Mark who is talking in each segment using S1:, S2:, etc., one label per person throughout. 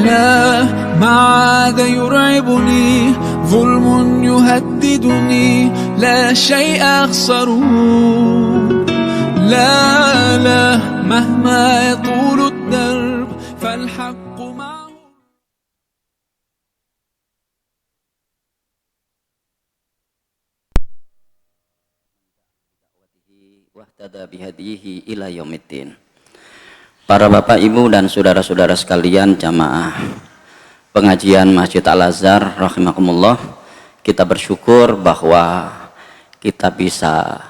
S1: لا معاذ يرعبني ظلم يهددني لا شيء أخسره لا مهما يطول الدرب فالحق معه.
S2: Wahtada bihadihi ila yaumiddin. Para bapak ibu dan saudara-saudara sekalian jamaah pengajian Masjid Al-Azhar rahimakumullah, kita bersyukur bahwa kita bisa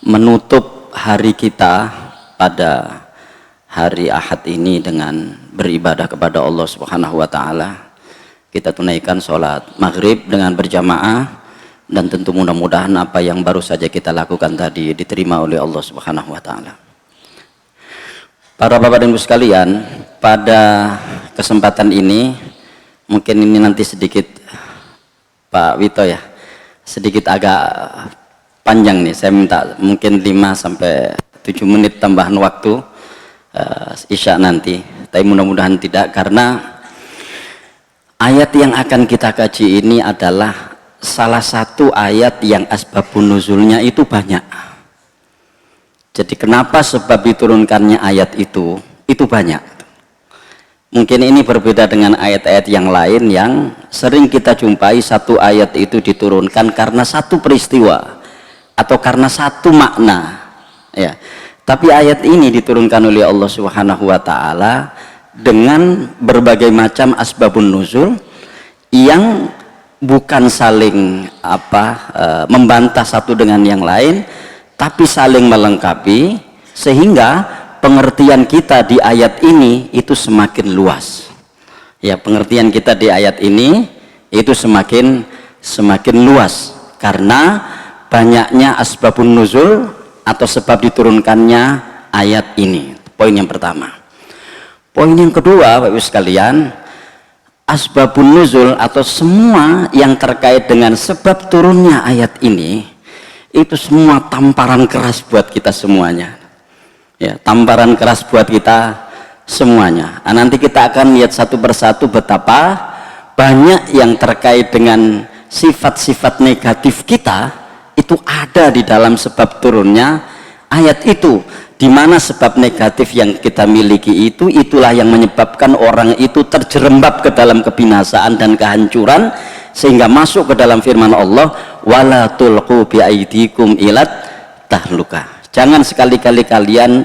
S2: menutup hari kita pada hari Ahad ini dengan beribadah kepada Allah Subhanahu wa taala. Kita tunaikan sholat maghrib dengan berjamaah, dan tentu mudah-mudahan apa yang baru saja kita lakukan tadi diterima oleh Allah Subhanahu wa taala. Para bapak dan ibu sekalian, pada kesempatan ini mungkin ini nanti sedikit Pak Wito ya, sedikit agak panjang nih, saya minta mungkin 5 sampai 7 menit tambahan waktu Isya nanti, tapi mudah-mudahan tidak, karena ayat yang akan kita kaji ini adalah salah satu ayat yang asbabun nuzulnya itu banyak. Jadi kenapa sebab diturunkannya ayat itu banyak. Mungkin ini berbeda dengan ayat-ayat yang lain yang sering kita jumpai satu ayat itu diturunkan karena satu peristiwa atau karena satu makna ya. Tapi ayat ini diturunkan oleh Allah Subhanahu wa taala dengan berbagai macam asbabun nuzul yang bukan saling membantah satu dengan yang lain, tapi saling melengkapi, sehingga pengertian kita di ayat ini itu semakin luas. Ya, pengertian kita di ayat ini itu semakin luas karena banyaknya asbabun nuzul atau sebab diturunkannya ayat ini. Poin yang pertama. Poin yang kedua, Bapak Ibu sekalian, asbabun nuzul atau semua yang terkait dengan sebab turunnya ayat ini itu semua tamparan keras buat kita semuanya ya, tamparan keras buat kita semuanya. Nanti kita akan lihat satu persatu betapa banyak yang terkait dengan sifat-sifat negatif kita itu ada di dalam sebab turunnya ayat itu, di mana sebab negatif yang kita miliki itulah yang menyebabkan orang itu terjerembab ke dalam kebinasaan dan kehancuran, sehingga masuk ke dalam firman Allah, wala tulqu biaidikum ilat tahluka. Jangan sekali-kali kalian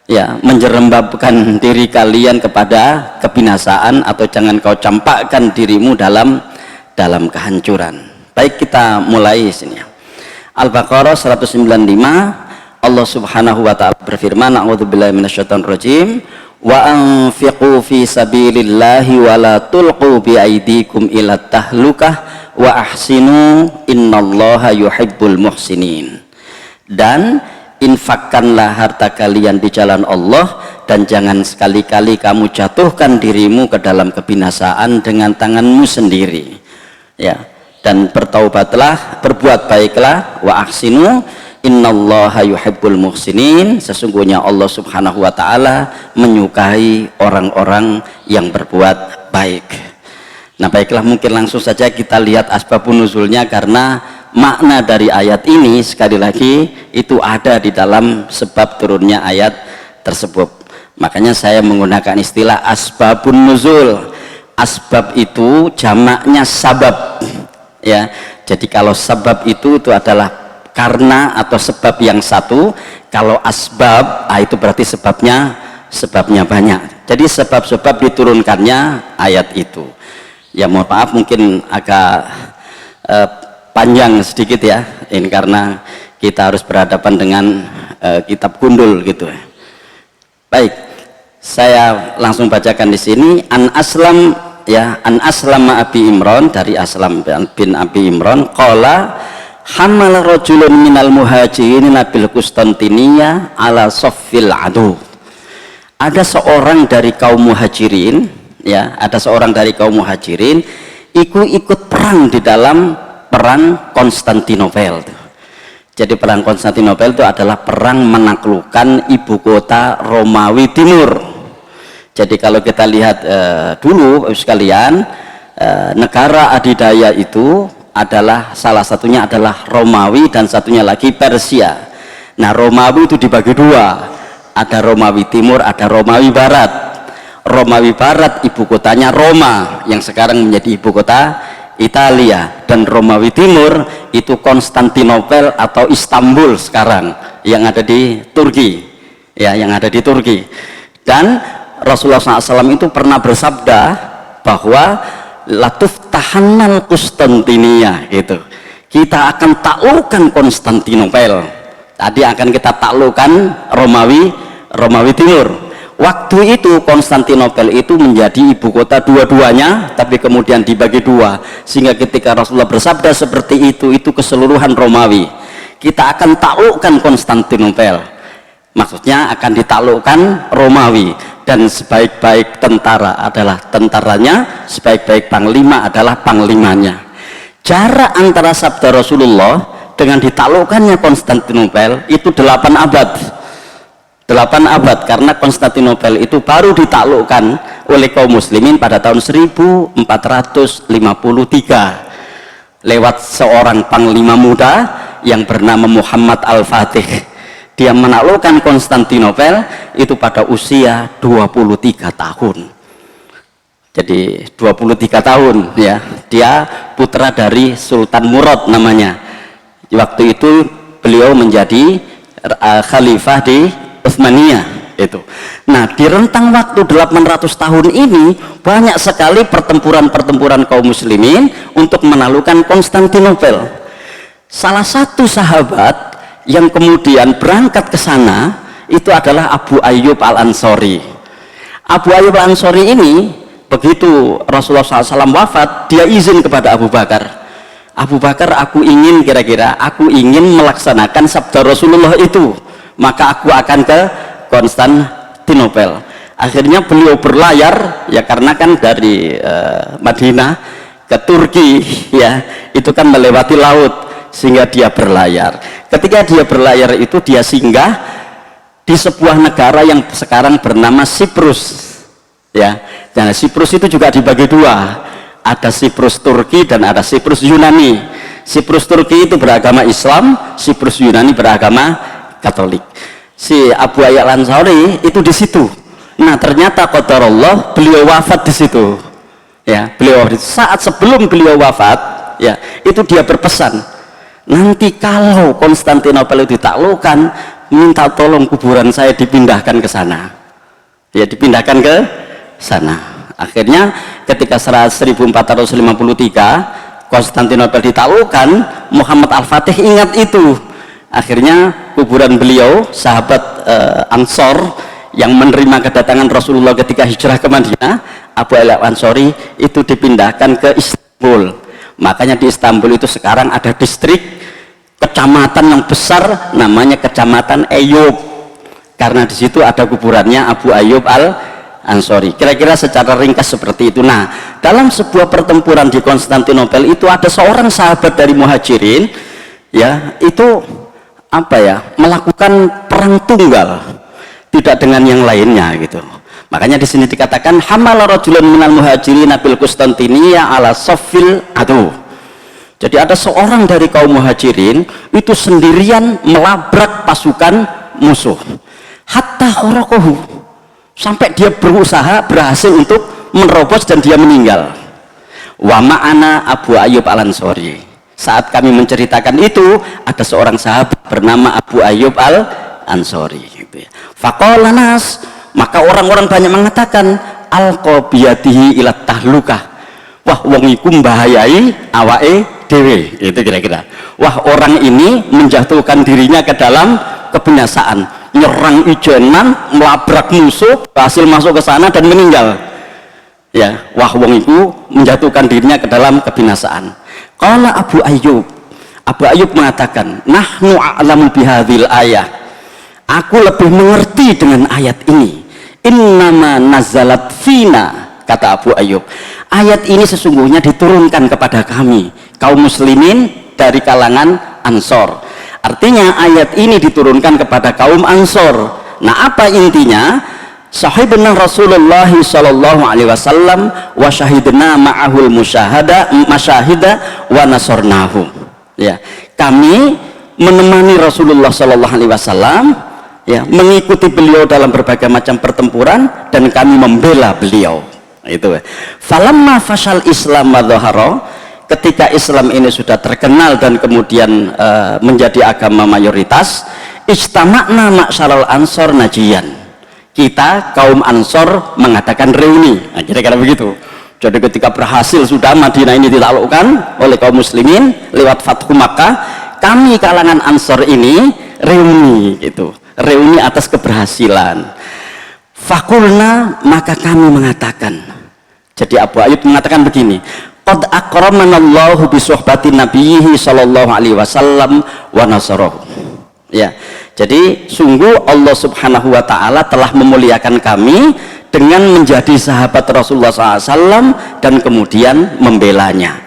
S2: ya menjerembabkan diri kalian kepada kebinasaan, atau jangan kau campakkan dirimu dalam kehancuran. Baik, kita mulai sini. Al-Baqarah 195. Allah Subhanahu wa taala berfirman, a'udzubillahi minasyaitonir rajim, wa anfiqu fi sabilillahi wa la tulqu biaidikum ilat tahlukah wa ahsinu innallaha yuhibbul muhsinin. Dan infakkanlah harta kalian di jalan Allah, dan jangan sekali-kali kamu jatuhkan dirimu ke dalam kebinasaan dengan tanganmu sendiri ya. Dan bertaubatlah, berbuat baiklah, wa ahsinu innallaha yuhibbul muhsinin, sesungguhnya Allah Subhanahu wa taala menyukai orang-orang yang berbuat baik. Nah, baiklah, mungkin langsung saja kita lihat asbabun nuzulnya, karena makna dari ayat ini sekali lagi itu ada di dalam sebab turunnya ayat tersebut. Makanya saya menggunakan istilah asbabun nuzul. Asbab itu jamaknya sabab ya. Jadi kalau sabab itu adalah karena atau sebab yang satu. Kalau asbab itu berarti sebabnya banyak. Jadi sebab-sebab diturunkannya ayat itu. Ya, mohon maaf mungkin agak panjang sedikit ya, ini karena kita harus berhadapan dengan kitab gundul gitu. Baik, saya langsung bacakan di sini. An Aslam ya, An Aslama Abi Imran, dari Aslam bin Abi Imran, qala hamal rajulun minal muhajirin nabil Konstantinia ala soffil adu. Ada seorang dari kaum muhajirin ya, ada seorang dari kaum muhajirin ikut perang di dalam perang Konstantinopel. Jadi perang Konstantinopel itu adalah perang menaklukkan ibu kota Romawi Timur. Jadi kalau kita lihat dulu sekalian, negara adidaya itu adalah salah satunya adalah Romawi dan satunya lagi Persia. Nah, Romawi itu dibagi dua, ada Romawi Timur, ada Romawi Barat. Romawi Barat ibu kotanya Roma yang sekarang menjadi ibu kota Italia, dan Romawi Timur itu Konstantinopel atau Istanbul sekarang yang ada di Turki, ya, yang ada di Turki. Dan Rasulullah SAW itu pernah bersabda bahwa latuf tahanal Konstantinia, gitu, kita akan taklukkan Konstantinopel. Tadi akan kita taklukkan Romawi Timur. Waktu itu Konstantinopel itu menjadi ibu kota dua-duanya, tapi kemudian dibagi dua, sehingga ketika Rasulullah bersabda seperti itu keseluruhan Romawi. Kita akan taklukkan Konstantinopel, maksudnya akan ditaklukkan Romawi, dan sebaik-baik tentara adalah tentaranya, sebaik-baik panglima adalah panglimanya. Jarak antara sabda Rasulullah dengan ditaklukkannya Konstantinopel itu 8 abad. 8 abad, karena Konstantinopel itu baru ditaklukkan oleh kaum muslimin pada tahun 1453 lewat seorang panglima muda yang bernama Muhammad Al-Fatih. Dia menaklukkan Konstantinopel itu pada usia 23 tahun. Jadi 23 tahun, ya. Dia putra dari Sultan Murad namanya. Waktu itu beliau menjadi khalifah di Utsmaniyah itu. Nah, di rentang waktu 800 tahun ini banyak sekali pertempuran-pertempuran kaum muslimin untuk menaklukkan Konstantinopel. Salah satu sahabat yang kemudian berangkat ke sana itu adalah Abu Ayyub Al-Ansori. Abu Ayyub Al-Ansori ini begitu Rasulullah SAW wafat, dia izin kepada Abu Bakar, Abu Bakar, aku ingin melaksanakan sabda Rasulullah itu, maka aku akan ke Konstantinopel. Akhirnya beliau berlayar, ya, karena kan dari Madinah ke Turki, ya, itu kan melewati laut, sehingga dia berlayar. Ketika dia berlayar itu dia singgah di sebuah negara yang sekarang bernama Siprus, ya. Dan Siprus itu juga dibagi dua, ada Siprus Turki dan ada Siprus Yunani. Siprus Turki itu beragama Islam, Siprus Yunani beragama Katolik. Si Abu Ayyub Al-Ansori itu di situ. Nah, ternyata qadarullah beliau wafat di situ. Ya, beliau saat sebelum beliau wafat, ya, itu dia berpesan, nanti kalau Konstantinopel itu ditaklukkan, minta tolong kuburan saya dipindahkan ke sana. Ya, dipindahkan ke sana. Akhirnya ketika 1453 Konstantinopel ditaklukkan, Muhammad Al-Fatih ingat itu. Akhirnya kuburan beliau, sahabat Ansor yang menerima kedatangan Rasulullah ketika hijrah ke Madinah, Abu Ayyub Al-Ansori, itu dipindahkan ke Istanbul. Makanya di Istanbul itu sekarang ada distrik kecamatan yang besar namanya Kecamatan Eyüp, karena di situ ada kuburannya Abu Ayyub Al-Ansori. Kira-kira secara ringkas seperti itu. Nah, dalam sebuah pertempuran di Konstantinopel itu ada seorang sahabat dari Muhajirin, ya, itu melakukan perang tunggal, tidak dengan yang lainnya, gitu. Makanya di sini dikatakan hamala rajulun minal muhajirin bil Konstantinia ala safil adu. Jadi ada seorang dari kaum Muhajirin itu sendirian melabrak pasukan musuh. Hatta kharaquhu, sampai dia berhasil untuk menerobos dan dia meninggal. Wa ma'ana Abu Ayyub Al-Ansori. Saat kami menceritakan itu, ada seorang sahabat bernama Abu Ayyub Al-Ansori, gitu ya. Faqala nas, maka orang-orang banyak mengatakan alqa biyadihi ila tahlukah. Wah, wong iku mbahayai awake dhewe, itu kira-kira. Wah, orang ini menjatuhkan dirinya ke dalam kebinasaan, nyerang ijenan, melabrak musuh, berhasil masuk ke sana dan meninggal. Ya, wah, wong iku menjatuhkan dirinya ke dalam kebinasaan. Qala Abu Ayyub mengatakan, nahnu a'lamu bihadhil ayah. Aku lebih mengerti dengan ayat ini. Innama nazalat fina, kata Abu Ayyub. Ayat ini sesungguhnya diturunkan kepada kami, kaum muslimin dari kalangan Ansor. Artinya ayat ini diturunkan kepada kaum Ansor. Nah, apa intinya? sahibna Rasulullah sallallahu alaihi wasallam wa syahidna ma'ahul masyahida wa nasarnahu. Ya, kami menemani Rasulullah sallallahu alaihi wasallam, ya, mengikuti beliau dalam berbagai macam pertempuran, dan kami membela beliau. Itu. Falamma fashal Islam wa dhahara, ketika Islam ini sudah terkenal dan kemudian menjadi agama mayoritas, istama'na ma'syaral ansor najian, kita kaum Ansor mengadakan reuni. Nah, kira-kira begitu. Jadi ketika berhasil sudah Madinah ini ditaklukkan oleh kaum muslimin lewat Fathu Makkah, kami kalangan Ansor ini reuni, gitu, reuni atas keberhasilan. Fakulna, maka kami mengatakan, jadi Abu Ayyub mengatakan begini, qad akramanallahu bi suhbati nabiyhi sallallahu alaihi wasallam wa nasarahu. Ya, jadi sungguh Allah subhanahu wa ta'ala telah memuliakan kami dengan menjadi sahabat Rasulullah SAW dan kemudian membelanya.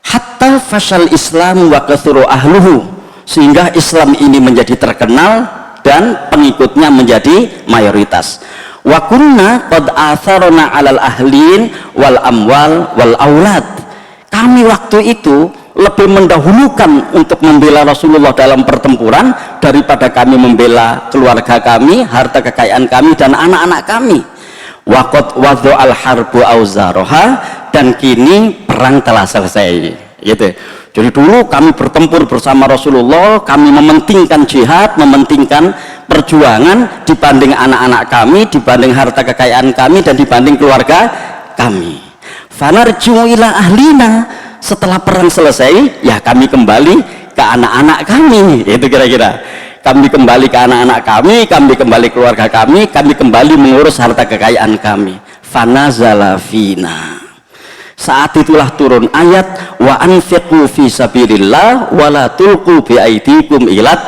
S2: Hatta fashal Islam wa kathuru ahluhu, sehingga Islam ini menjadi terkenal dan pengikutnya menjadi mayoritas. Wa kunna qad atharna 'alal ahlin wal amwal wal aulad, kami waktu itu lebih mendahulukan untuk membela Rasulullah dalam pertempuran daripada kami membela keluarga kami, harta kekayaan kami, dan anak-anak kami. Waqad wadha'al harbu auzaroha, dan kini perang telah selesai, gitu. Jadi dulu kami bertempur bersama Rasulullah, kami mementingkan jihad, mementingkan perjuangan dibanding anak-anak kami, dibanding harta kekayaan kami, dan dibanding keluarga kami. Fanarji'u ila ahlina, setelah perang selesai, ya kami kembali ke anak-anak kami. Itu kira-kira, kami kembali ke anak-anak kami kembali keluarga kami kembali mengurus harta kekayaan kami. Fanazala fina, saat itulah turun ayat wa anfiqu fi sabilillah wa la tulqu bi aidikum ilat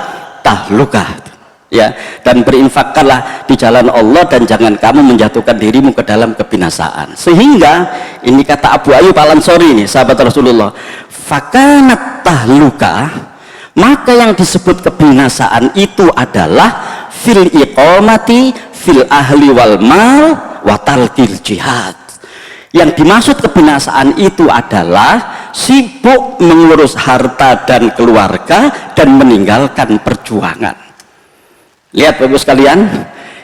S2: tahlukah. Ya, dan berinfakkanlah di jalan Allah dan jangan kamu menjatuhkan dirimu ke dalam kebinasaan. Sehingga ini kata Abu Ayyub Al-Ansori ini, sahabat Rasulullah, fakanat tahluka, maka yang disebut kebinasaan itu adalah fil iqamati fil ahli wal mal wa talqil jihad. Yang dimaksud kebinasaan itu adalah sibuk mengurus harta dan keluarga dan meninggalkan perjuangan. Lihat Bapak sekalian,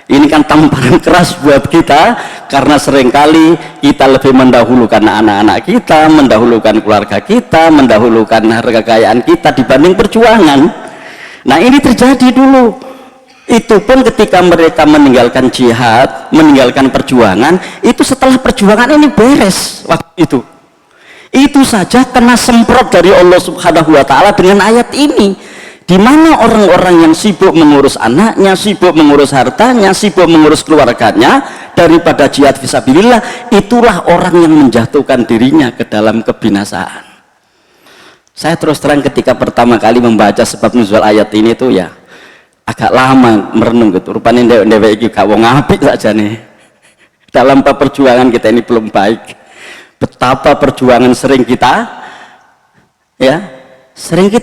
S2: ini kan tamparan keras buat kita, karena seringkali kita lebih mendahulukan anak-anak kita, mendahulukan keluarga kita, mendahulukan harga kekayaan kita dibanding perjuangan. Nah, ini terjadi dulu. Itu pun ketika mereka meninggalkan jihad, meninggalkan perjuangan, itu setelah perjuangan ini beres waktu itu. Itu saja kena semprot dari Allah Subhanahu wa ta'ala dengan ayat ini, di mana orang-orang yang sibuk mengurus anaknya, sibuk mengurus hartanya, sibuk mengurus keluarganya daripada jihad fisabilillah, itulah orang yang menjatuhkan dirinya ke dalam kebinasaan. Saya terus terang ketika pertama kali membaca sebab nuzul ayat ini tuh ya agak lama merenung gitu. Rupanya ndewek iki gak wong apik saja nih. Dalam perjuangan kita ini belum baik. Betapa perjuangan sering kita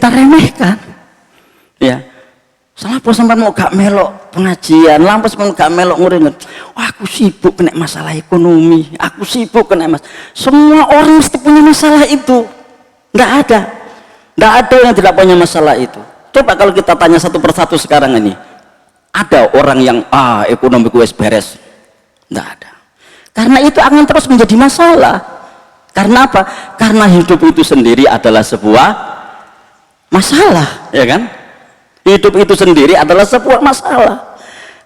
S2: remehkan. Ya, salah pun sampai mau gak melok pengajian, lampas mau gak melok nguringet. Wah, aku sibuk kena masalah ekonomi, aku sibuk kena semua orang mesti punya masalah itu. Nggak ada yang tidak punya masalah itu. Coba kalau kita tanya satu persatu sekarang ini, ada orang yang ekonomi gue beres? Nggak ada. Karena itu akan terus menjadi masalah. Karena apa? Karena hidup itu sendiri adalah sebuah masalah, ya kan? Hidup itu sendiri adalah sebuah masalah.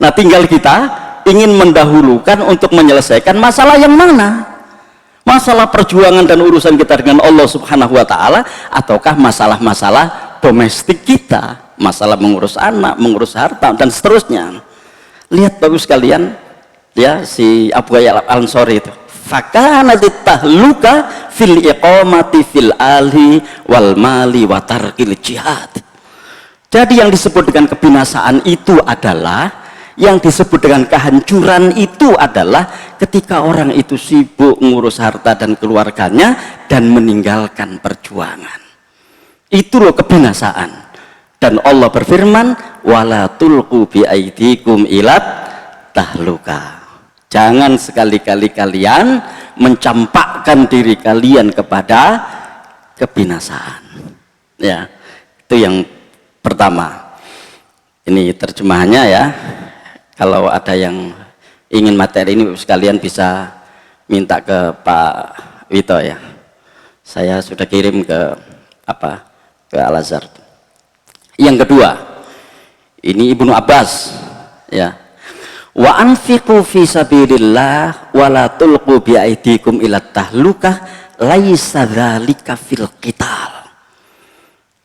S2: Nah, tinggal kita ingin mendahulukan untuk menyelesaikan masalah yang mana? Masalah perjuangan dan urusan kita dengan Allah Subhanahu wa ta'ala, ataukah masalah-masalah domestik kita, masalah mengurus anak, mengurus harta, dan seterusnya. Lihat bagus sekalian, ya, si Abu Ayyub Al-Ansori itu, fakanatit tahluka fil iqamati fil alhi wal mali wa tarkil jihad. Jadi yang disebut dengan kebinasaan itu adalah, yang disebut dengan kehancuran itu adalah ketika orang itu sibuk ngurus harta dan keluarganya dan meninggalkan perjuangan. Itu loh kebinasaan. Dan Allah berfirman, wala tulqu bi aidikum ilat tahluka. Jangan sekali-kali kalian mencampakkan diri kalian kepada kebinasaan. Ya, itu yang pertama. Ini terjemahannya ya. Kalau ada yang ingin materi ini sekalian bisa minta ke Pak Wito ya. Saya sudah kirim ke ke Al-Azhar. Yang kedua, ini Ibnu Abbas ya. Wa anfiqu fi sabilillah wa la tulqu bi aidikum ila tahlukah laisa dzalika fil qital.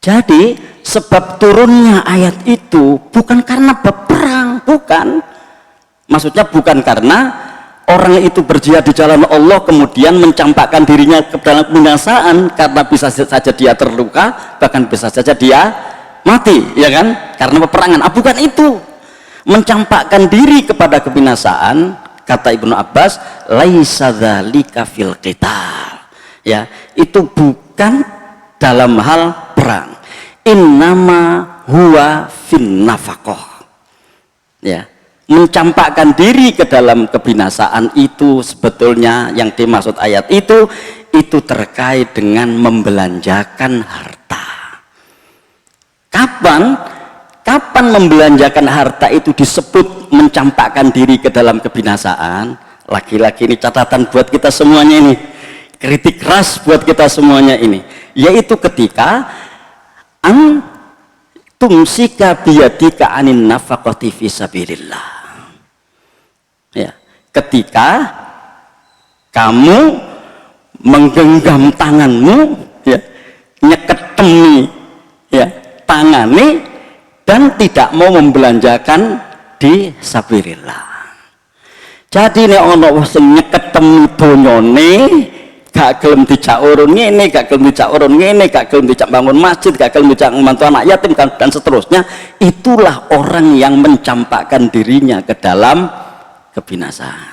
S2: Jadi sebab turunnya ayat itu bukan karena perang, bukan. Maksudnya bukan karena orang itu berjihad di jalan Allah kemudian mencampakkan dirinya ke dalam kebinasaan, karena bisa saja dia terluka, bahkan bisa saja dia mati, ya kan? Karena peperangan. Bukan itu. Mencampakkan diri kepada kebinasaan, kata Ibnu Abbas, laisa dzalika fil qital. Ya, itu bukan dalam hal perang. Innama huwa fin nafaqah. Ya, mencampakkan diri ke dalam kebinasaan itu sebetulnya yang dimaksud ayat itu terkait dengan membelanjakan harta. Kapan membelanjakan harta itu disebut mencampakkan diri ke dalam kebinasaan? Lagi-lagi ini catatan buat kita semuanya ini, kritik keras buat kita semuanya ini, yaitu ketika tumsika biyadika anin nafaqati fi sabilillah. Ya, ketika kamu menggenggam tanganmu, ya, nyeketemi ya tangane dan tidak mau membelanjakan di sabilillah. Jadi nek ana sing nyeketemi donyane, gak gelem dijak urun ngene, gak gelem dijak urun ngene, gak gelem dijak bangun masjid, gak gelem dijak membantu anak yatim dan seterusnya, itulah orang yang mencampakkan dirinya ke dalam kebinasaan.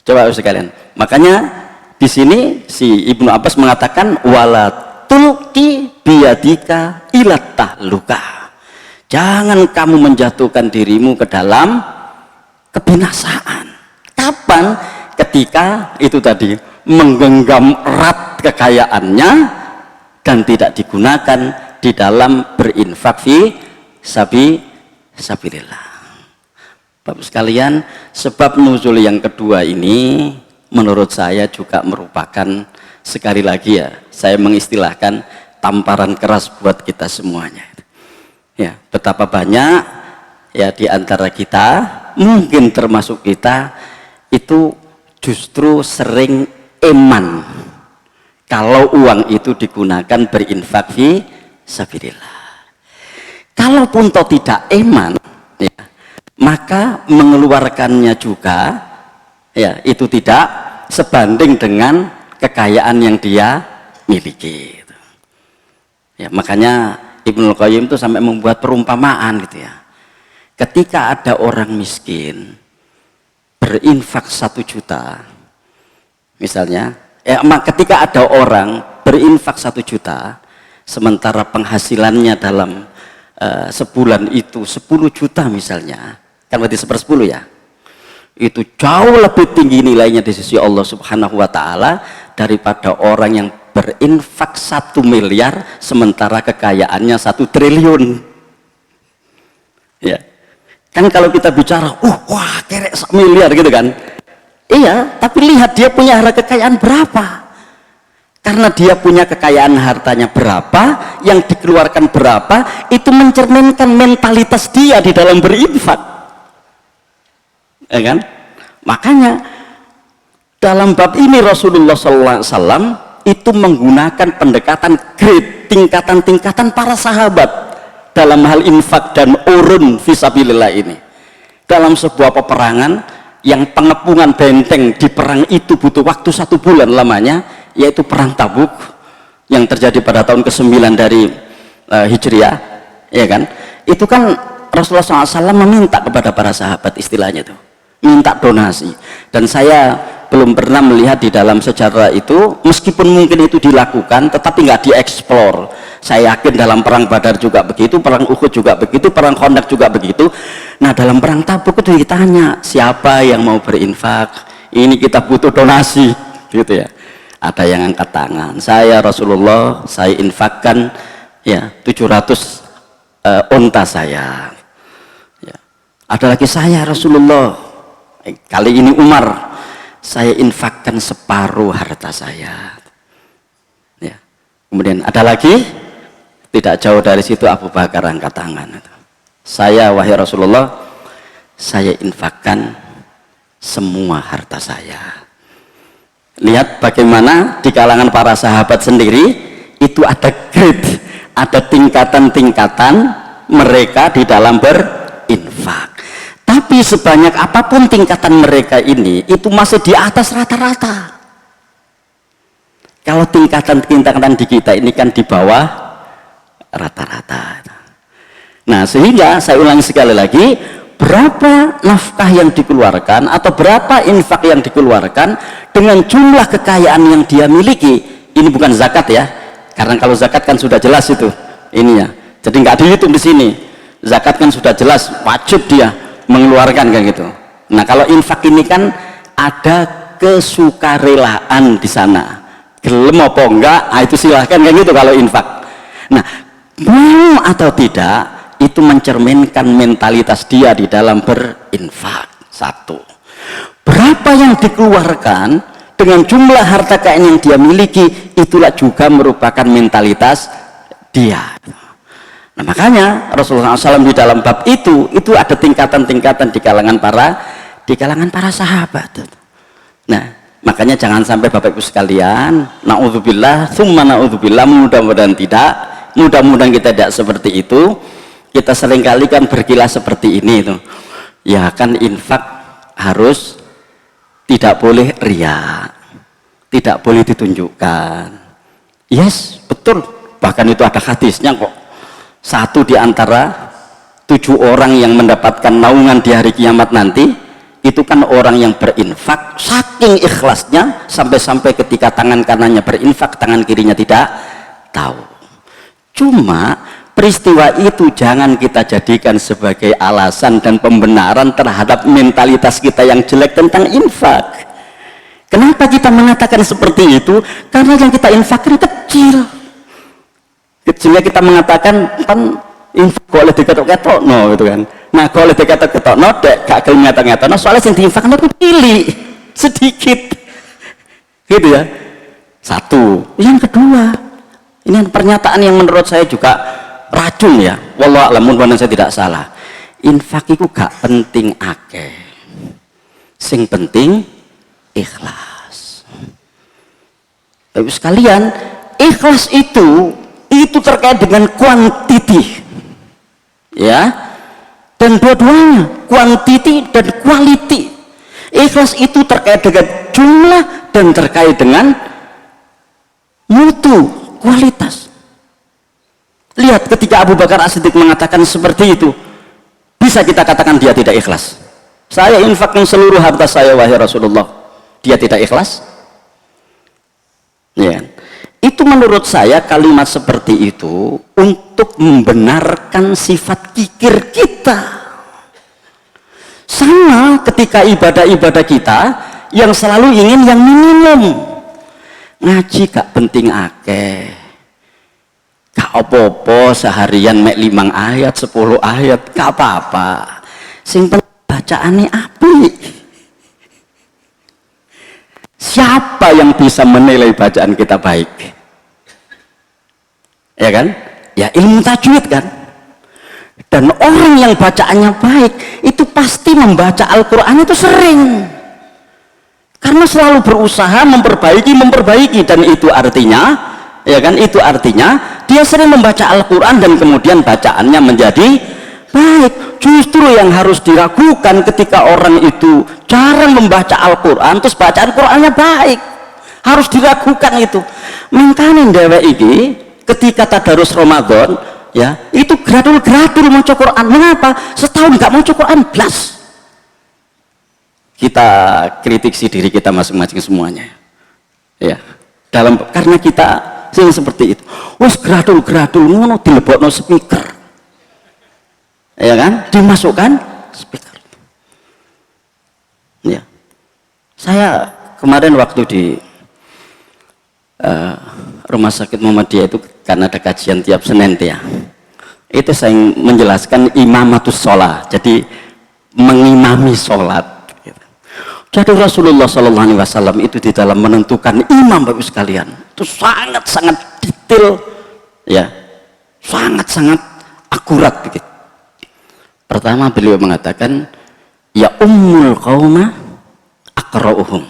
S2: Coba sekalian. Makanya di sini si Ibnu Abbas mengatakan wala tulqi biyadika ila tahluka. Jangan kamu menjatuhkan dirimu ke dalam kebinasaan. Kapan? Ketika itu tadi menggenggam erat kekayaannya dan tidak digunakan di dalam berinfak fi sabilillah. Bapak sekalian, sebab nuzul yang kedua ini menurut saya juga merupakan, sekali lagi ya, saya mengistilahkan tamparan keras buat kita semuanya. Ya, betapa banyak ya di antara kita, mungkin termasuk kita, itu justru sering eman kalau uang itu digunakan berinfak fi sabilillah. Kalaupun toh tidak eman, ya, maka mengeluarkannya juga ya itu tidak sebanding dengan kekayaan yang dia miliki. Ya, makanya Ibnu Qayyim itu sampai membuat perumpamaan gitu ya. Ketika ada orang miskin berinfak 1 juta misalnya, ketika ada orang berinfak 1 juta sementara penghasilannya dalam sebulan itu 10 juta misalnya, kan berarti 1/10 ya, itu jauh lebih tinggi nilainya di sisi Allah Subhanahu wa Ta'ala daripada orang yang berinfak 1 miliar sementara kekayaannya 1 triliun. Ya, kan kalau kita bicara wah kerek 1 miliar gitu kan, iya, tapi lihat dia punya harta kekayaan berapa. Karena dia punya kekayaan hartanya berapa, yang dikeluarkan berapa, itu mencerminkan mentalitas dia di dalam berinfak, ya kan? Makanya dalam bab ini Rasulullah SAW itu menggunakan pendekatan grade, tingkatan-tingkatan para sahabat dalam hal infak dan urun fisabilillah ini. Dalam sebuah peperangan yang pengepungan benteng di perang itu butuh waktu 1 bulan lamanya, yaitu perang Tabuk yang terjadi pada tahun ke-9 dari Hijriah, ya kan? Itu kan Rasulullah SAW meminta kepada para sahabat, istilahnya itu minta donasi. Dan saya belum pernah melihat di dalam sejarah itu, meskipun mungkin itu dilakukan tetapi nggak dieksplor Saya yakin dalam perang Badar juga begitu, perang Uhud juga begitu, perang Khandaq juga begitu. Nah, dalam perang Tabuk itu ditanya, siapa yang mau berinfak? Ini kita butuh donasi, gitu ya. Ada yang angkat tangan. Saya Rasulullah, saya infakkan ya 700 unta saya. Ya. Ada lagi saya Rasulullah. Kali ini Umar, saya infakkan separuh harta saya. Ya. Kemudian ada lagi, tidak jauh dari situ Abu Bakar angkat tangan. Saya wahai Rasulullah, saya infakkan semua harta saya. Lihat bagaimana di kalangan para sahabat sendiri itu ada grade, ada tingkatan-tingkatan mereka di dalam berinfak. Tapi sebanyak apapun tingkatan mereka ini, itu masih di atas rata-rata. Kalau tingkatan-tingkatan di kita ini kan di bawah rata-rata. Nah, sehingga saya ulangi sekali lagi, berapa nafkah yang dikeluarkan atau berapa infak yang dikeluarkan dengan jumlah kekayaan yang dia miliki, ini bukan zakat ya, karena kalau zakat kan sudah jelas itu ini ya, jadi nggak dihitung di sini. Zakat kan sudah jelas wajib dia mengeluarkan kan gitu. Nah, kalau infak ini kan ada kesukarelaan di sana, gelem apa enggak, itu silahkan kan gitu kalau infak. Nah, mau atau tidak itu mencerminkan mentalitas dia di dalam berinfak. Satu, berapa yang dikeluarkan dengan jumlah harta kekayaan yang dia miliki, itulah juga merupakan mentalitas dia. Nah, makanya Rasulullah SAW di dalam bab itu ada tingkatan-tingkatan di kalangan para sahabat. Nah, makanya jangan sampai Bapak Ibu sekalian, naudzubillah, tsumma naudzubillah, mudah-mudahan tidak, mudah-mudahan kita tidak seperti itu. Kita seringkali kan berkilas seperti ini tuh. Ya kan infak harus tidak boleh riya, tidak boleh ditunjukkan. Yes, betul. Bahkan itu ada hadisnya kok. Satu di antara 7 orang yang mendapatkan naungan di hari kiamat nanti, itu kan orang yang berinfak saking ikhlasnya sampai-sampai ketika tangan kanannya berinfak, tangan kirinya tidak tahu. Cuma peristiwa itu jangan kita jadikan sebagai alasan dan pembenaran terhadap mentalitas kita yang jelek tentang infak. Kenapa kita mengatakan seperti itu? Karena yang kita infakkan kecil. Kecilnya kita mengatakan kan infak boleh diketok-ketok no gitu kan. Nah, kalau diketok-ketok no dek gak gelem ngetok-ngetok no, soalnya yang diinfakkan itu pilih sedikit. Gitu ya. Satu. Yang kedua, ini pernyataan yang menurut saya juga racun ya, wallahu a'lam, mudah-mudahan saya tidak salah. Infak itu gak penting akeh, sing penting ikhlas. Tapi sekalian, ikhlas itu terkait dengan kuantiti ya, dan dua-duanya kuantiti dan quality. Ikhlas itu terkait dengan jumlah dan terkait dengan mutu, kualitas. Lihat ketika Abu Bakar As-Siddiq mengatakan seperti itu, bisa kita katakan dia tidak ikhlas. Saya infakkan seluruh harta saya wahai Rasulullah, dia tidak ikhlas? Ya. Itu menurut saya kalimat seperti itu untuk membenarkan sifat kikir kita. Sama ketika ibadah-ibadah kita yang selalu ingin yang minimum. Ngaji gak penting akeh, gak apa-apa seharian mek 5 ayat 10 ayat gak apa-apa, sing penting bacaane apik. Siapa yang bisa menilai bacaan kita baik? Ya kan? Ya ilmu tajwid kan. Dan orang yang bacaannya baik itu pasti membaca Al-Quran itu sering, karena selalu berusaha memperbaiki, dan itu artinya, ya kan, itu artinya dia sering membaca Al-Quran dan kemudian bacaannya menjadi baik. Justru yang harus diragukan ketika orang itu jarang membaca Al-Quran terus bacaan Qurannya baik, harus diragukan itu. Makanya dhewek iki ketika tadarus Ramadan ya, itu gratul mau Quran. Mengapa? Setahun nggak mau Quran blas. Kita kritisi diri kita masing-masing semuanya ya, karena kita sing seperti itu. Wis gradul-gradul ngono dilebokno speaker. Ya kan? Dimasukkan speaker. Ya. Saya kemarin waktu di Rumah Sakit Muhammadiyah itu karena ada kajian tiap Senin ya. Itu saya menjelaskan imamatus sholat, jadi mengimami sholat. Jadi Rasulullah SAW itu di dalam menentukan imam Bapak sekalian itu sangat-sangat detail, ya, sangat-sangat akurat begitu. Pertama beliau mengatakan, ya ummul qauma aqra'uhum.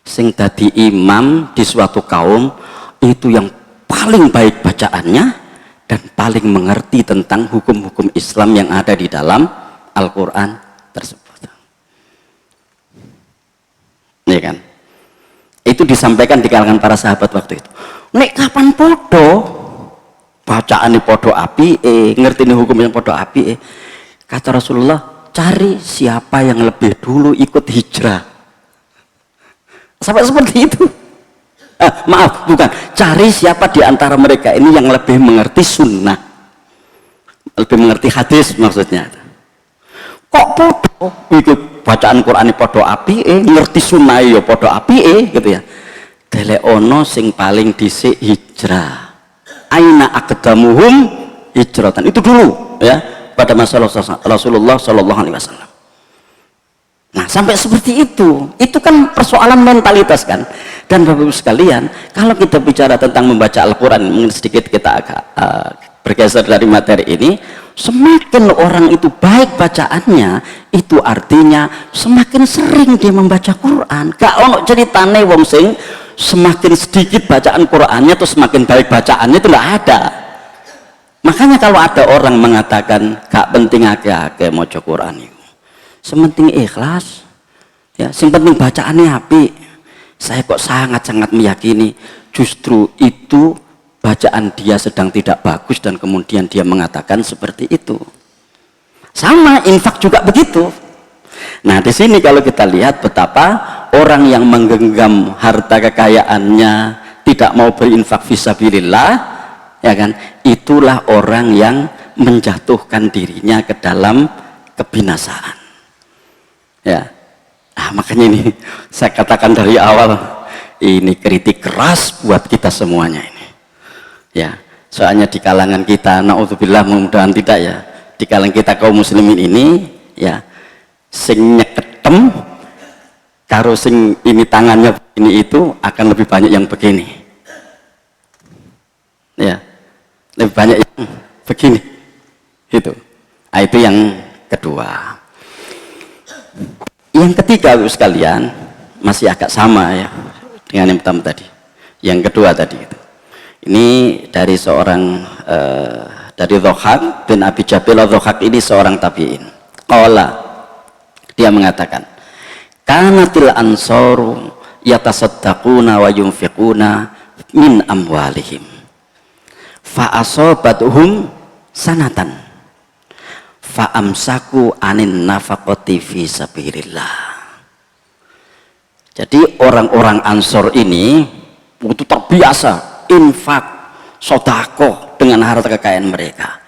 S2: Sing dadi imam di suatu kaum itu yang paling baik bacaannya dan paling mengerti tentang hukum-hukum Islam yang ada di dalam Al-Quran tersebut. Ini kan, itu disampaikan di kalangan para sahabat waktu itu. Nek kapan podo bacaan ini podo api, ngerti ini hukum yang podo api, kata Rasulullah, cari siapa yang lebih dulu ikut hijrah. Sampai seperti itu. Maaf, bukan. Cari siapa di antara mereka ini yang lebih mengerti sunnah, lebih mengerti hadis maksudnya. Kok podo ikut bacaan Quran podo api, ngerti sunnah ya podo api, gitu ya. Dele ono sing paling dhisik hijrah. Aina aqdamuhum hijratan. Itu dulu ya pada masa Rasulullah SAW. Nah, sampai seperti itu kan persoalan mentalitas kan. Dan Bapak Ibu sekalian, kalau kita bicara tentang membaca Al-Quran, mungkin sedikit kita agak bergeser dari materi ini, semakin orang itu baik bacaannya, itu artinya semakin sering dia membaca Quran. Gak ono ceritane wong sing semakin sedikit bacaan Qurannya tuh semakin baik bacaannya, itu enggak ada. Makanya kalau ada orang mengatakan gak penting ake-ake maca Quran itu, sementing ikhlas ya, sing penting bacaannya api. Saya kok sangat-sangat meyakini justru itu bacaan dia sedang tidak bagus dan kemudian dia mengatakan seperti itu. Sama infak juga begitu. Nah, di sini kalau kita lihat betapa orang yang menggenggam harta kekayaannya tidak mau berinfak fisabilillah, ya kan? Itulah orang yang menjatuhkan dirinya ke dalam kebinasaan. Ya. Makanya ini saya katakan dari awal, ini kritik keras buat kita semuanya ini. Ya, soalnya di kalangan kita, naudzubillah, mudah-mudahan tidak ya, di kalangan kita kaum muslimin ini, ya, sing nyeketem karo sing ini tangannya ini itu akan lebih banyak yang begini. Ya, lebih banyak yang begini. Itu. Itu yang kedua. Yang ketiga, Ibu sekalian, masih agak sama ya dengan yang pertama tadi. Yang kedua tadi itu. Ini dari seorang dari Dhahak bin Abi Jabil. Dhahak ini seorang tabi'in. Qala, dia mengatakan, kanatil ansaru yatasaddaquna wa yunfiquna min amwalihim fa asabatuhum sanatan fa'amsaku anin nafaqati fi sabilillah. Jadi orang-orang Ansor ini itu terbiasa infak, sedekah dengan harta kekayaan mereka.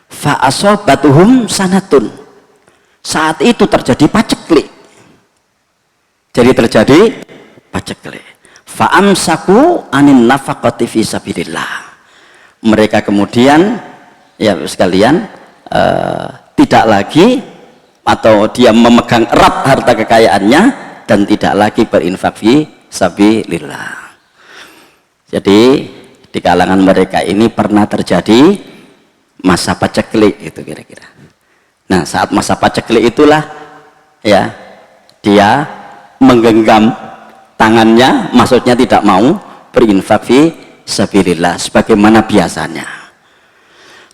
S2: Fa'asabatuhum sanatun. Saat itu terjadi paceklik. Jadi terjadi paceklik. Fa'amsaku anin nafaqati fi sabilillah. Mereka kemudian ya sekalian tidak lagi, atau dia memegang erat harta kekayaannya dan tidak lagi berinfak fi sabilillah. Jadi di kalangan mereka ini pernah terjadi masa paceklik itu kira-kira. Nah, saat masa paceklik itulah ya dia menggenggam tangannya, maksudnya tidak mau berinfak fi sabilillah sebagaimana biasanya.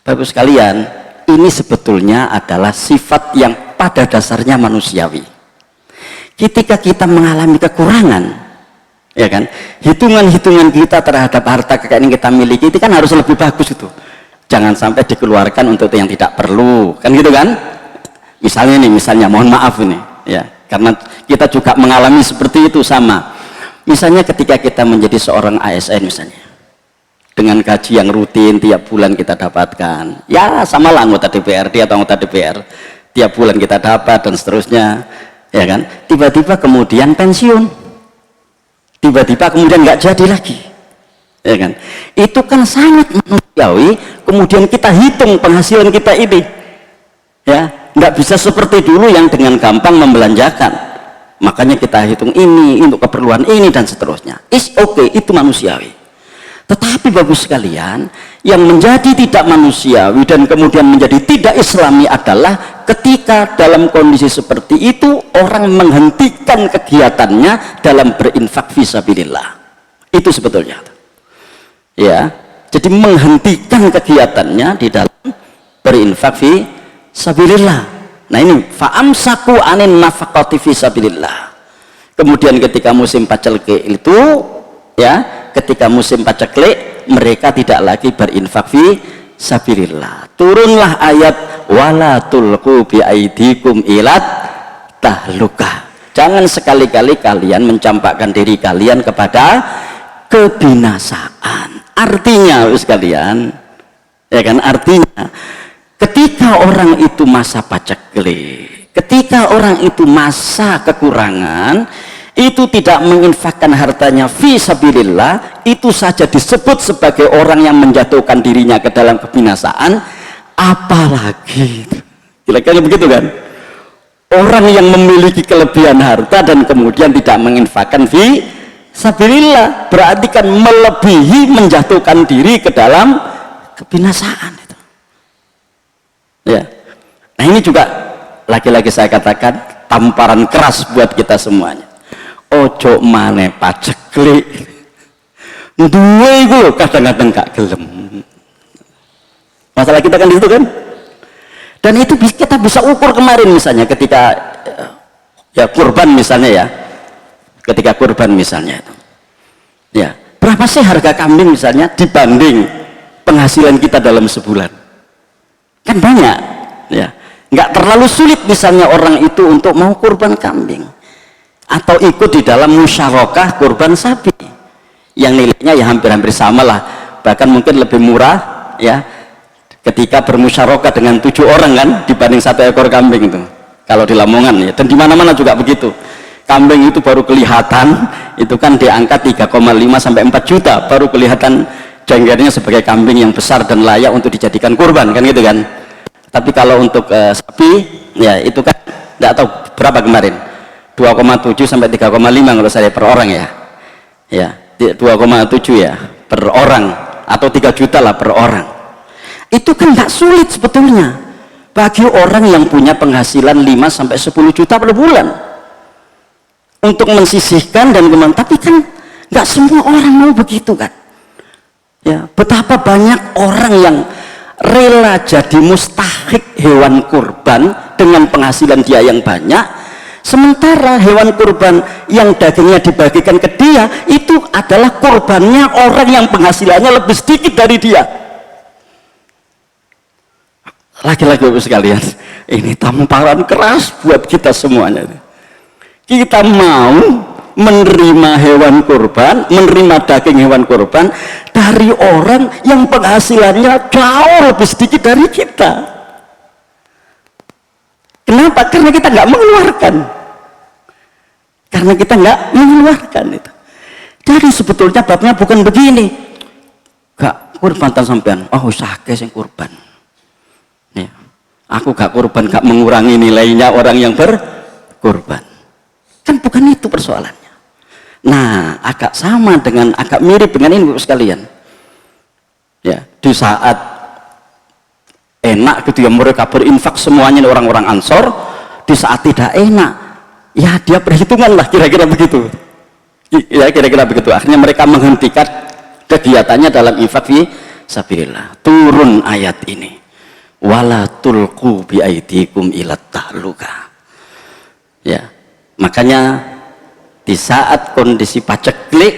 S2: Bapak sekalian, ini sebetulnya adalah sifat yang pada dasarnya manusiawi. Ketika kita mengalami kekurangan, ya kan, hitungan-hitungan kita terhadap harta kekayaan yang kita miliki itu kan harus lebih bagus itu. Jangan sampai dikeluarkan untuk yang tidak perlu, kan gitu kan? Misalnya mohon maaf ini, ya, karena kita juga mengalami seperti itu sama. Misalnya ketika kita menjadi seorang ASN misalnya, dengan gaji yang rutin tiap bulan kita dapatkan. Ya samalah anggota DPRD atau anggota DPR, tiap bulan kita dapat dan seterusnya, ya kan. Tiba-tiba kemudian pensiun, tiba-tiba kemudian nggak jadi lagi, ya kan. Itu kan sangat manusiawi. Kemudian kita hitung penghasilan kita ini, ya nggak bisa seperti dulu yang dengan gampang membelanjakan. Makanya kita hitung ini untuk keperluan ini dan seterusnya. Oke, itu manusiawi. Tetapi bagus sekalian, yang menjadi tidak manusiawi dan kemudian menjadi tidak islami adalah ketika dalam kondisi seperti itu orang menghentikan kegiatannya dalam berinfak fisabilillah. Itu sebetulnya, ya. Jadi menghentikan kegiatannya di dalam berinfak fisabilillah. Nah ini fa'amsaku anin nafaqati fisabilillah. Kemudian ketika musim paceklik itu, ya, ketika musim paceklik mereka tidak lagi berinfak fi sabilillah. Turunlah ayat wala tulqu bi aidikum ilat tahlukah. Jangan sekali-kali kalian mencampakkan diri kalian kepada kebinasaan. Artinya sekalian, ya kan, artinya ketika orang itu masa paceklik, ketika orang itu masa kekurangan, itu tidak menginfakkan hartanya fi sabilillah, itu saja disebut sebagai orang yang menjatuhkan dirinya ke dalam kebinasaan. Apalagi kira-kira begitu kan, orang yang memiliki kelebihan harta dan kemudian tidak menginfakkan fi sabilillah, berarti kan melebihi menjatuhkan diri ke dalam kebinasaan itu, ya. Nah ini juga lagi-lagi saya katakan tamparan keras buat kita semuanya. Ojo maneh paceklik duwe iku lho kadang-kadang gak gelem. Masalah kita kan di situ kan. Dan itu kita bisa ukur kemarin misalnya ketika ya kurban misalnya, ya. Ketika kurban misalnya itu. Ya, berapa sih harga kambing misalnya dibanding penghasilan kita dalam sebulan? Kan banyak, ya. Nggak terlalu sulit misalnya orang itu untuk mau kurban kambing, atau ikut di dalam musyarakah kurban sapi yang nilainya ya hampir-hampir sama lah, bahkan mungkin lebih murah, ya, ketika bermusyarakah dengan 7 orang kan dibanding 1 ekor kambing itu kalau di Lamongan, ya. Dan di mana-mana juga begitu. Kambing itu baru kelihatan itu kan di angka 3,5 sampai 4 juta baru kelihatan jenggernya sebagai kambing yang besar dan layak untuk dijadikan kurban kan gitu kan. Tapi kalau untuk sapi, ya itu kan tidak tahu berapa kemarin, 2,7 sampai 3,5 kalau saya per orang, ya. Ya, 2,7 ya per orang, atau 3 juta lah per orang. Itu kan nggak sulit sebetulnya bagi orang yang punya penghasilan 5 sampai 10 juta per bulan untuk mensisihkan dan kemudian. Tapi kan nggak semua orang mau begitu kan, ya. Betapa banyak orang yang rela jadi mustahik hewan kurban dengan penghasilan dia yang banyak, sementara hewan kurban yang dagingnya dibagikan ke dia itu adalah kurbannya orang yang penghasilannya lebih sedikit dari dia. Lagi-lagi Bapak sekalian, ini tamparan keras buat kita semuanya. Kita mau menerima hewan kurban, menerima daging hewan kurban dari orang yang penghasilannya jauh lebih sedikit dari kita. Kenapa? Karena kita nggak mengeluarkan. Karena kita nggak mengeluarkan itu. Jadi sebetulnya babnya bukan begini. Gak kurban tan sampean, oh sakit sing kurban. Ya. Aku gak kurban, gak mengurangi nilainya orang yang berkurban. Kan bukan itu persoalannya. Nah, agak sama dengan, agak mirip dengan ini Bapak sekalian. Ya, di saat enak gitu ya mereka berinfak semuanya orang-orang Ansor, di saat tidak enak, ya dia perhitungan lah kira-kira begitu. Ya kira-kira begitu. Akhirnya mereka menghentikan kegiatannya dalam infak fi sabilillah. Turun ayat ini. Wala tulqu bi aidikum ilat tahluka. Ya. Makanya di saat kondisi paceklik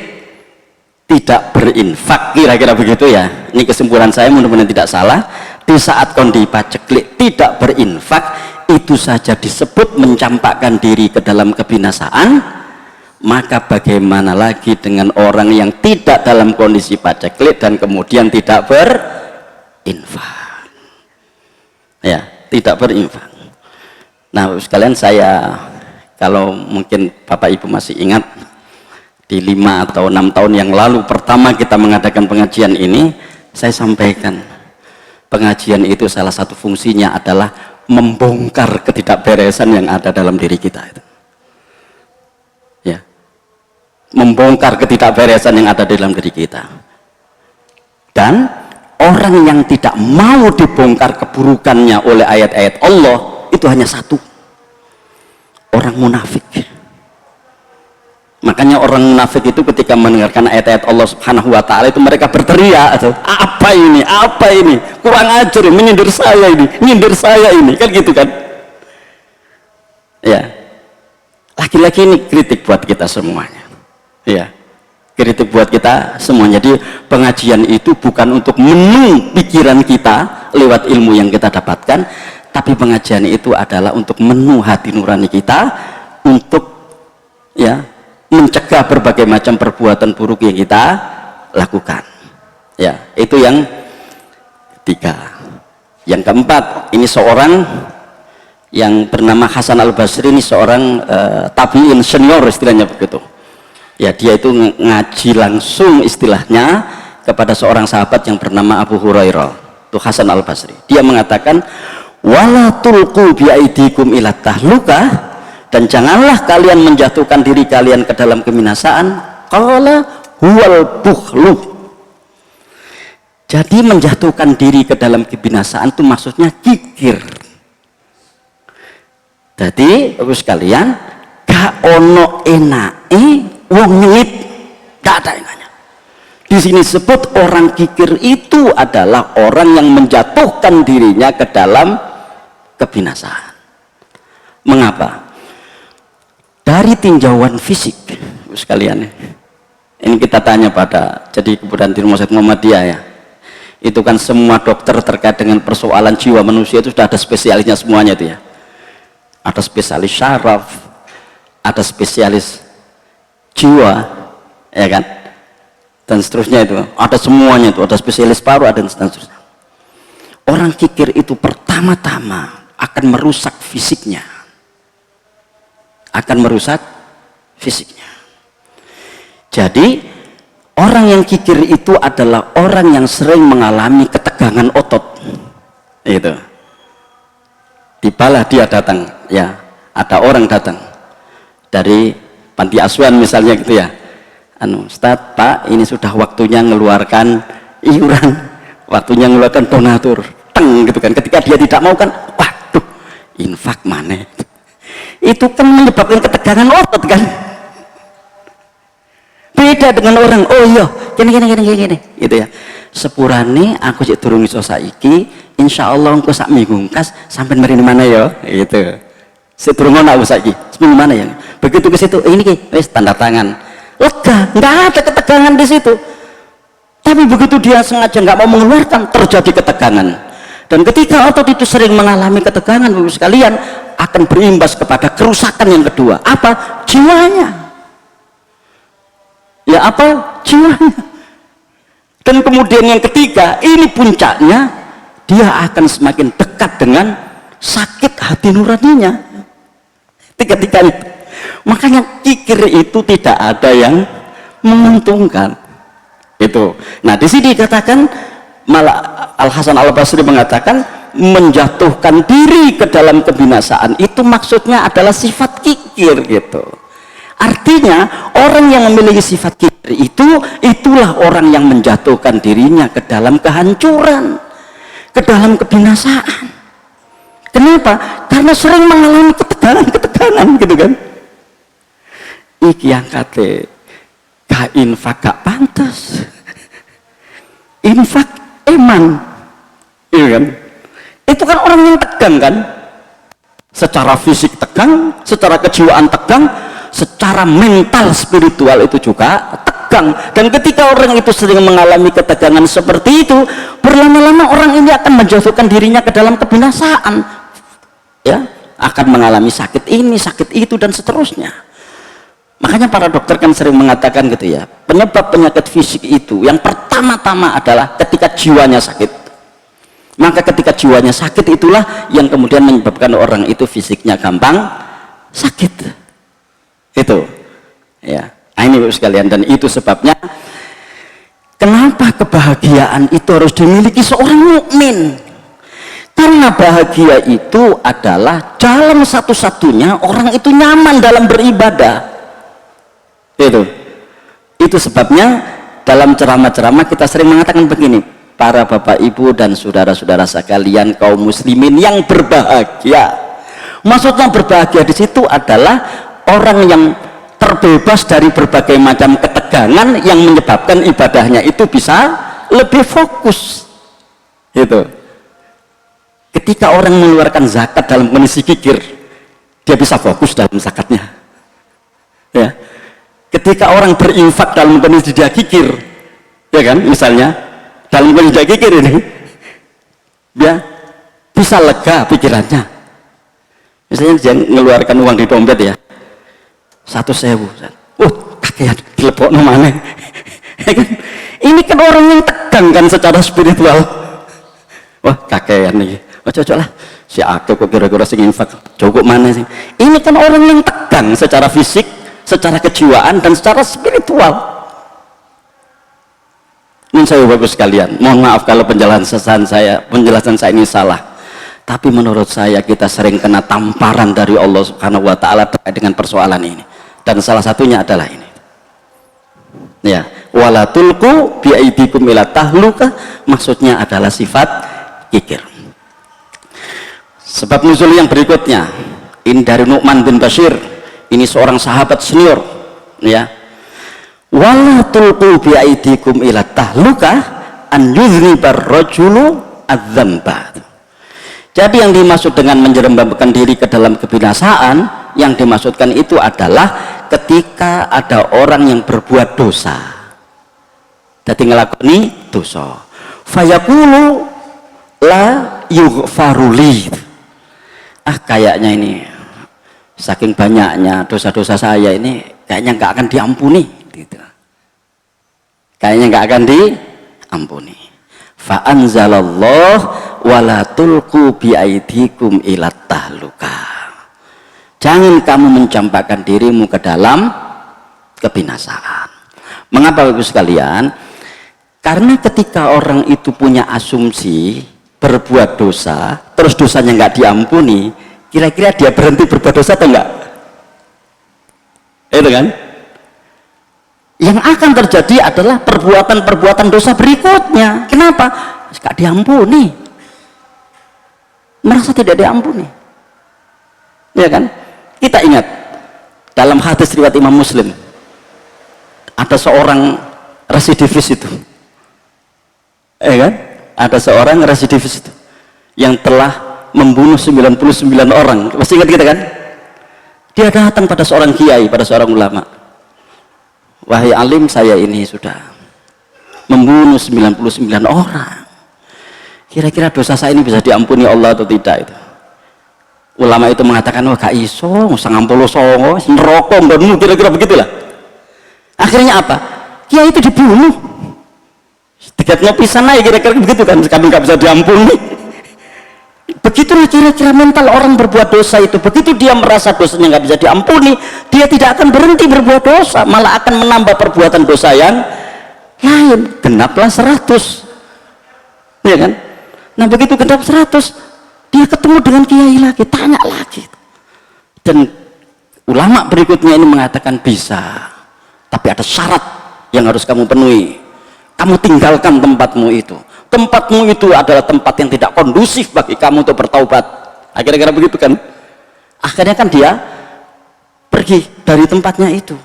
S2: tidak berinfak, kira-kira begitu ya. Ini kesimpulan saya, mudah-mudahan tidak salah. Di saat kondisi paceklik tidak berinfak, itu saja disebut mencampakkan diri ke dalam kebinasaan. maka bagaimana lagi dengan orang yang tidak dalam kondisi paceklik dan kemudian tidak berinfak, ya, tidak berinfak. Nah sekalian, saya, kalau mungkin Bapak Ibu masih ingat, di 5 atau 6 tahun yang lalu pertama kita mengadakan pengajian ini, saya sampaikan pengajian itu salah satu fungsinya adalah membongkar ketidakberesan yang ada dalam diri kita itu. Ya, membongkar ketidakberesan yang ada dalam diri kita. Dan orang yang tidak mau dibongkar keburukannya oleh ayat-ayat Allah itu hanya satu, orang munafik. Makanya orang munafik itu ketika mendengarkan ayat-ayat Allah Subhanahu wa taala itu mereka berteriak, apa ini, apa ini, kurang ajar, menyindir saya ini, nyindir saya ini, kan gitu kan. Ya, lagi-lagi ini kritik buat kita semuanya, ya, kritik buat kita semuanya. Jadi pengajian itu bukan untuk menu pikiran kita lewat ilmu yang kita dapatkan, tapi pengajian itu adalah untuk menu hati nurani kita, untuk, ya, mencegah berbagai macam perbuatan buruk yang kita lakukan. Ya, itu yang ketiga. Yang keempat, ini seorang yang bernama Hasan Al-Basri, ini seorang tabi'in senior istilahnya begitu. Ya, dia itu ngaji langsung istilahnya kepada seorang sahabat yang bernama Abu Hurairah, itu Hasan Al-Basri. Dia mengatakan, wala tulqu biaidikum ila tahlukah, dan janganlah kalian menjatuhkan diri kalian ke dalam kebinasaan. Qala huwal bukhlu. Jadi menjatuhkan diri ke dalam kebinasaan itu maksudnya kikir. Jadi Bapak sekalian, gak ono enake wong nyengit, gak ada enaknya. Di sini sebut orang kikir itu adalah orang yang menjatuhkan dirinya ke dalam kebinasaan. Mengapa? Dari tinjauan fisik sekalian, ini kita tanya pada, jadi kemudian di Rumah Sakit Muhammadiyah, ya, itu kan semua dokter terkait dengan persoalan jiwa manusia itu sudah ada spesialisnya semuanya itu, ya. Ada spesialis syaraf, ada spesialis jiwa, ya kan, dan seterusnya itu ada semuanya, itu ada spesialis paru, ada dan seterusnya. Orang kikir itu pertama-tama akan merusak fisiknya, akan merusak fisiknya. Jadi orang yang kikir itu adalah orang yang sering mengalami ketegangan otot. Itu. Tibalah dia datang, ya, ada orang datang dari panti asuhan misalnya gitu, ya. Ustadz, Pak, ini sudah waktunya mengeluarkan iuran, waktunya mengeluarkan donatur. Teng gitu kan. Ketika dia tidak mau kan, waduh, infak mana? Itu kan menyebabkan ketegangan otot kan. Beda dengan orang, oh iya, gini, gitu ya. Sepurane aku cek durung iso saiki, insyaallah engko sak minggu kas sampai mari mana ya, gitu. Sedurung ana aku saiki, seminggu mana ya. Begitu ke situ, ini ki wis tanda tangan. Lega, enggak ada ketegangan di situ. Tapi begitu dia sengaja nggak mau mengeluarkan, terjadi ketegangan. Dan ketika otot itu sering mengalami ketegangan, Bapak sekalian, akan berimbas kepada kerusakan yang kedua. Apa? Jiwanya. Ya, apa? Jiwanya. Dan kemudian yang ketiga, ini puncaknya, dia akan semakin dekat dengan sakit hati nuraninya. Ketika itu. Makanya kikir itu tidak ada yang menguntungkan. Itu. Nah, di sini dikatakan, malah Al Hasan Al Basri mengatakan menjatuhkan diri ke dalam kebinasaan itu maksudnya adalah sifat kikir gitu. Artinya orang yang memiliki sifat kikir itulah orang yang menjatuhkan dirinya ke dalam kehancuran, ke dalam kebinasaan. Kenapa? Karena sering mengalami ketegangan gitu kan. Iki yang kate gak infak gak pantas. Infak eman, iya kan? Itu kan orang yang tegang kan, secara fisik tegang, secara kejiwaan tegang, secara mental spiritual itu juga tegang. Dan ketika orang itu sering mengalami ketegangan seperti itu, berlama-lama orang ini akan menjatuhkan dirinya ke dalam kebinasaan, ya, akan mengalami sakit ini, sakit itu, dan seterusnya. Makanya para dokter kan sering mengatakan gitu ya, penyebab penyakit fisik itu yang pertama-tama adalah ketika jiwanya sakit. Maka ketika jiwanya sakit itulah yang kemudian menyebabkan orang itu fisiknya gampang sakit. Itu ya. Nah, ini Bapak sekalian, dan itu sebabnya kenapa kebahagiaan itu harus dimiliki seorang mukmin. Karena bahagia itu adalah jalan satu-satunya orang itu nyaman dalam beribadah. Itu sebabnya dalam ceramah-ceramah kita sering mengatakan begini, para bapak ibu dan saudara-saudara sekalian kaum muslimin yang berbahagia. Maksudnya berbahagia di situ adalah orang yang terbebas dari berbagai macam ketegangan yang menyebabkan ibadahnya itu bisa lebih fokus. Itu. Ketika orang mengeluarkan zakat dalam kondisi kikir, dia bisa fokus dalam zakatnya. Ya. Ketika orang berinfak dalam kondisi dia kikir, ya kan, misalnya dalam kondisi dia kikir ini, dia bisa lega pikirannya. Misalnya dia mengeluarkan uang di dompet ya, 1.000, kakean dilepokno maneh. Ya kan? Ini kan orang yang tegang kan secara spiritual. Wah, kakean nih. Oh, cocok lah, si aku kok kira-kira sing infak cukup mana sih? Ini kan orang yang tegang secara fisik, secara kejiwaan, dan secara spiritual. Nun saya bagus sekalian, mohon maaf kalau penjelasan saya ini salah. Tapi menurut saya kita sering kena tamparan dari Allah Subhanahu wa taala terkait dengan persoalan ini. Dan salah satunya adalah ini. Ya, wala tulqu biaidikum ila tahluka, maksudnya adalah sifat kikir. Sebab nuzul yang berikutnya ini dari Nu'man bin Bashir, ini seorang sahabat senior ya. Wala tulqu biaidikum ila tahluka an yuznibar rajulu adzamba. Jadi yang dimaksud dengan menjerembabkan diri ke dalam kebinasaan, yang dimaksudkan itu adalah ketika ada orang yang berbuat dosa, jadi ngelakoni dosa, fayaqulu la yughfaruli, kayaknya ini saking banyaknya dosa-dosa saya ini kayaknya nggak akan diampuni gitu. Kayaknya nggak akan diampuni. Fa anzalallah wala tulqu biaidikum ila tahluka. Jangan kamu mencampakkan dirimu ke dalam kebinasaan. Mengapa Bapak sekalian? Karena ketika orang itu punya asumsi berbuat dosa, terus dosanya nggak diampuni, kira-kira dia berhenti berbuat dosa atau enggak? Itu kan? Yang akan terjadi adalah perbuatan-perbuatan dosa berikutnya. Kenapa? Nggak diampuni, merasa tidak diampuni, ya kan? Kita ingat dalam hadis riwayat Imam Muslim, ada seorang residivis itu, ya kan? Ada seorang residivis itu yang telah membunuh 99 orang. Masih ingat kita kan? Dia datang pada seorang kiai, pada seorang ulama. Wahai alim, saya ini sudah membunuh 99 orang. Kira-kira dosa saya ini bisa diampuni Allah atau tidak itu? Ulama itu mengatakan, wah gak iso, sangampolo songo, neraka mbakmu, kira-kira begitulah. Akhirnya apa? Kiai itu dibunuh. Tiketnya pisan aja kira-kira begitu kan, kami nggak bisa diampuni. Begitulah kira-kira mental orang berbuat dosa itu. Begitu dia merasa dosanya nggak bisa diampuni, dia tidak akan berhenti berbuat dosa, malah akan menambah perbuatan dosa yang lain. Genaplah 100, ya kan? Nah begitu genap 100, dia ketemu dengan kiai lagi, tanya lagi, dan ulama berikutnya ini mengatakan bisa, tapi ada syarat yang harus kamu penuhi. Kamu tinggalkan tempatmu itu. Tempatmu itu adalah tempat yang tidak kondusif bagi kamu untuk bertaubat. Akhirnya begitu kan? Akhirnya kan dia pergi dari tempatnya itu.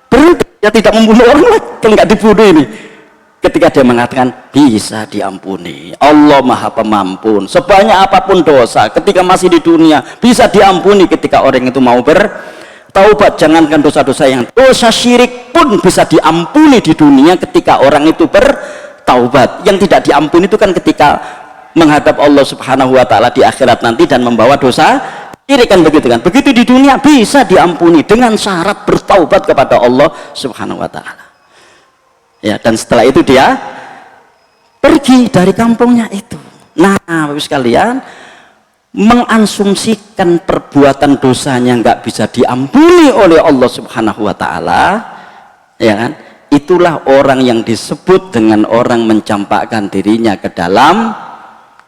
S2: Berhenti, dia tidak membunuh orang lagi. Kalau nggak dibunuh ini. Ketika dia mengatakan bisa diampuni, Allah Maha Pemampun, sebanyak apapun dosa ketika masih di dunia bisa diampuni ketika orang itu mau bertaubat. Jangankan dosa-dosa yang dosa syirik pun bisa diampuni di dunia ketika orang itu bertaubat. Yang tidak diampuni itu kan ketika menghadap Allah Subhanahu wa taala di akhirat nanti dan membawa dosa syirik kan begitu kan. Begitu di dunia bisa diampuni dengan syarat bertaubat. bertaubat kepada Allah Subhanahu wa taala. Ya, dan setelah itu dia pergi dari kampungnya itu. Nah, Bapak sekalian, mengasumsikan perbuatan dosanya nggak bisa diampuni oleh Allah Subhanahu wa taala, ya kan? Itulah orang yang disebut dengan orang mencampakkan dirinya ke dalam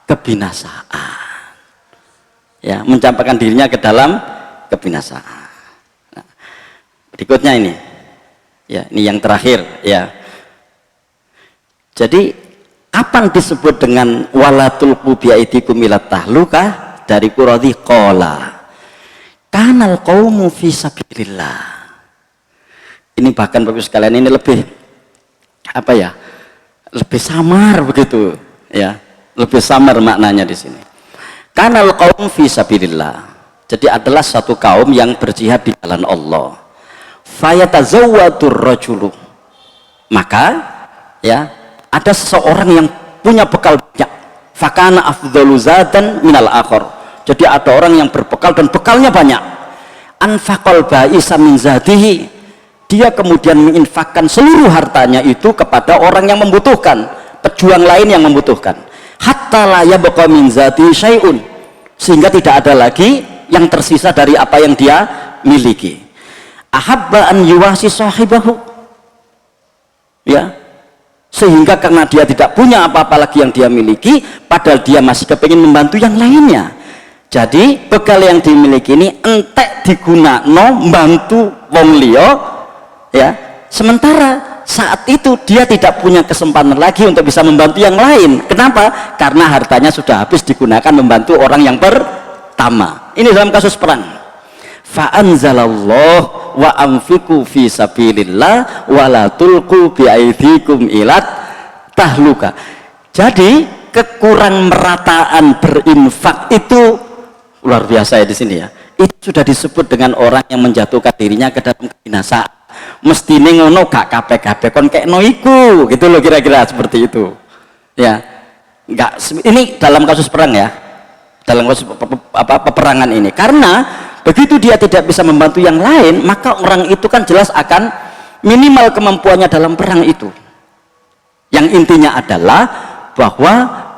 S2: kebinasaan. Ya, mencampakkan dirinya ke dalam kebinasaan. Nah, berikutnya ini, ya, ini yang terakhir, ya. Jadi, kapan disebut dengan walatul qubiaidikum ilat tahlukah? Dari Quradi qala kanal qaumu fi sabilillah. Ini bahkan Bapak sekalian, ini lebih apa ya? Lebih samar begitu, ya. Lebih samar maknanya di sini. Kanal qaum fi sabilillah. Jadi adalah satu kaum yang berjihad di jalan Allah. Fayatazawwadur rajulu. Maka ya, ada seseorang yang punya bekal banyak. Fakana afdhalu zadan minal akhar. Jadi ada orang yang berbekal dan bekalnya banyak. Anfaqal ba'isa min zadihi. Dia kemudian menginfakkan seluruh hartanya itu kepada orang yang membutuhkan, pejuang lain yang membutuhkan. Hatta la yabqa min zati syai'un, sehingga tidak ada lagi yang tersisa dari apa yang dia miliki. Ahabba an yuwasi sahibahu, ya, sehingga karena dia tidak punya apa-apa lagi yang dia miliki, padahal dia masih kepingin membantu yang lainnya. Jadi bekal yang dimiliki ini entek digunakno membantu wong liya, ya, sementara saat itu dia tidak punya kesempatan lagi untuk bisa membantu yang lain. Kenapa? Karena hartanya sudah habis digunakan membantu orang yang pertama. Ini dalam kasus perang. Fa'anzalallah wa anfiqu fi sabilillah wa la tulqu bi'aidikum ilat tahluka. Jadi kekurang merataan berinfak itu luar biasa ya di sini ya. Itu sudah disebut dengan orang yang menjatuhkan dirinya ke dalam kebinasaan. Mesti ngono gak kabeh-kabeh kon kekno iku, gitu loh, kira-kira seperti itu. Ya. Enggak, ini dalam kasus perang ya. Dalam kasus peperangan ini. Karena begitu dia tidak bisa membantu yang lain, maka orang itu kan jelas akan minimal kemampuannya dalam perang itu. Yang intinya adalah bahwa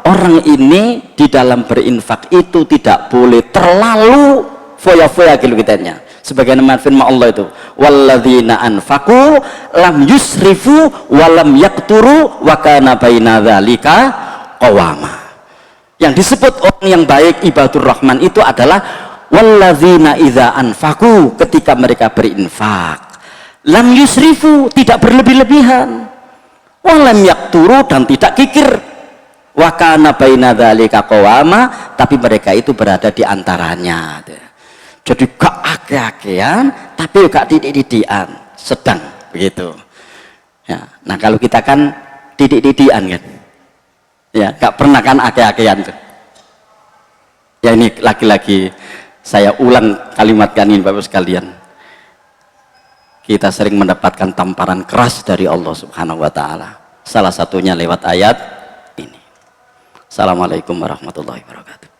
S2: orang ini di dalam berinfak itu tidak boleh terlalu foya-foya gitu kitanya. Sebagaimana firman Allah itu, walladzina anfaqu lam yusrifu wa lam yaqturu wa kana baina dzalika qawama. Yang disebut orang yang baik, ibadur rahman, itu adalah walladzina idza anfaqu, ketika mereka berinfak, lam yusrifu, tidak berlebih-lebihan, wa lam yaqturu, dan tidak kikir, wa kana baina dzalika qawama, tapi mereka itu berada di antaranya. Jadi gak ake-akean tapi gak didik-didikan, sedang begitu ya. Nah kalau kita kan didik-didikan kan ya, gak pernah kan ake-akean tuh ya. Ini lagi-lagi saya ulang kalimat kan ini Bapak sekalian, kita sering mendapatkan tamparan keras dari Allah Subhanahu wa taala, salah satunya lewat ayat ini. Assalamualaikum warahmatullahi wabarakatuh.